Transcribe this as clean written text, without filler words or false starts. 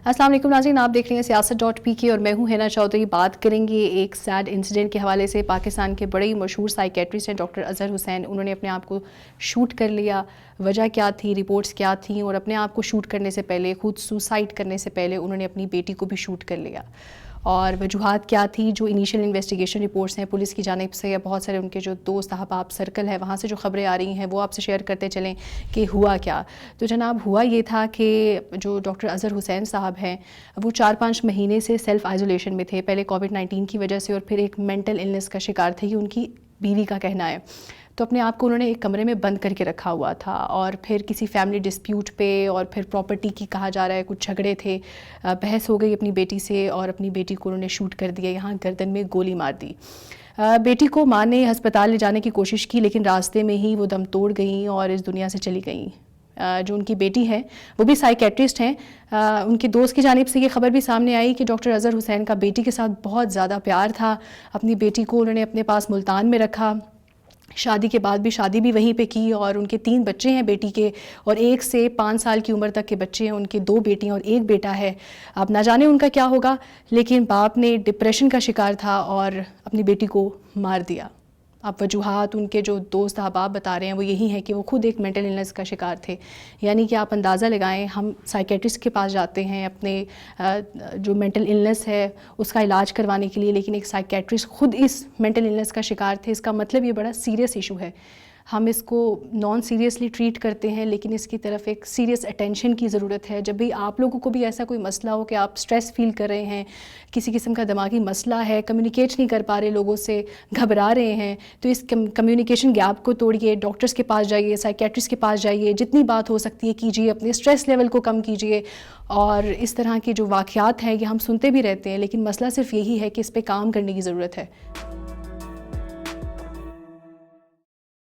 अस्सलाम वालेकुम नाज़रीन, आप देख रहे हैं सियासत.pk और मैं हूं हिना चौधरी। बात करेंगे एक सैड इंसिडेंट के हवाले से। पाकिस्तान के बड़े ही मशहूर साइकेट्रिस्ट हैं डॉक्टर अज़हर हुसैन, उन्होंने अपने आप को शूट कर लिया। वजह क्या थी, रिपोर्ट्स क्या थी, और अपने आप को शूट करने से पहले, खुद सुसाइड करने से पहले उन्होंने अपनी बेटी को भी शूट कर लिया। और वजूहात क्या थी, जो इनिशियल इन्वेस्टिगेशन रिपोर्ट्स हैं पुलिस की जानिब से या बहुत सारे उनके जो दोस्त अहबाब सर्कल है वहाँ से जो ख़बरें आ रही हैं वो आपसे शेयर करते चलें कि हुआ क्या। तो जनाब हुआ ये था कि जो डॉक्टर अज़हर हुसैन साहब हैं वो 4-5 महीने से सेल्फ़ आइसोलेशन में थे, पहले कोविड-19 की वजह से और फिर एक मेंटल इलनेस का शिकार थे, ये उनकी बीवी का कहना है। तो अपने आप को उन्होंने एक कमरे में बंद करके रखा हुआ था और फिर किसी फैमिली डिस्प्यूट पे और फिर प्रॉपर्टी की कहा जा रहा है कुछ झगड़े थे, बहस हो गई अपनी बेटी से और अपनी बेटी को उन्होंने शूट कर दिया, यहाँ गर्दन में गोली मार दी। बेटी को मां ने अस्पताल ले जाने की कोशिश की लेकिन रास्ते में ही वो दम तोड़ गई और इस दुनिया से चली गई। जो उनकी बेटी है वो भी साइकेट्रिस्ट हैं। उनके दोस्त की जानिब से ये खबर भी सामने आई कि डॉक्टर अज़हर हुसैन का बेटी के साथ बहुत ज़्यादा प्यार था। अपनी बेटी को उन्होंने अपने पास मुल्तान में रखा, शादी के बाद भी शादी भी वहीं पे की और उनके 3 बच्चे हैं बेटी के, और 1 से 5 साल की उम्र तक के बच्चे हैं, उनके 2 बेटियां और 1 बेटा है। अब ना जाने उनका क्या होगा, लेकिन बाप ने डिप्रेशन का शिकार था और अपनी बेटी को मार दिया। अब वजूहात उनके जो दोस्त अहबाब बता रहे हैं वो यही है कि वो खुद एक मेंटल इलनेस का शिकार थे। यानी कि आप अंदाज़ा लगाएं, हम साइकेट्रिस्ट के पास जाते हैं अपने जो मेंटल इलनेस है उसका इलाज करवाने के लिए, लेकिन एक साइकेट्रिस्ट खुद इस मेंटल इलनेस का शिकार थे। इसका मतलब ये बड़ा सीरियस इशू है। हम इसको नॉन सीरियसली ट्रीट करते हैं लेकिन इसकी तरफ एक सीरियस अटेंशन की ज़रूरत है। जब भी आप लोगों को भी ऐसा कोई मसला हो कि आप स्ट्रेस फील कर रहे हैं, किसी किस्म का दिमागी मसला है, कम्युनिकेट नहीं कर पा रहे लोगों से, घबरा रहे हैं, तो इस कम्युनिकेशन गैप को तोड़िए, डॉक्टर्स के पास जाइए, साइकेट्रिस्ट के पास जाइए, जितनी बात हो सकती है कीजिए, अपने स्ट्रेस लेवल को कम कीजिए। और इस तरह के जो वाक़यात हैं ये हम सुनते भी रहते हैं लेकिन मसला सिर्फ यही है कि इस पर काम करने की ज़रूरत है।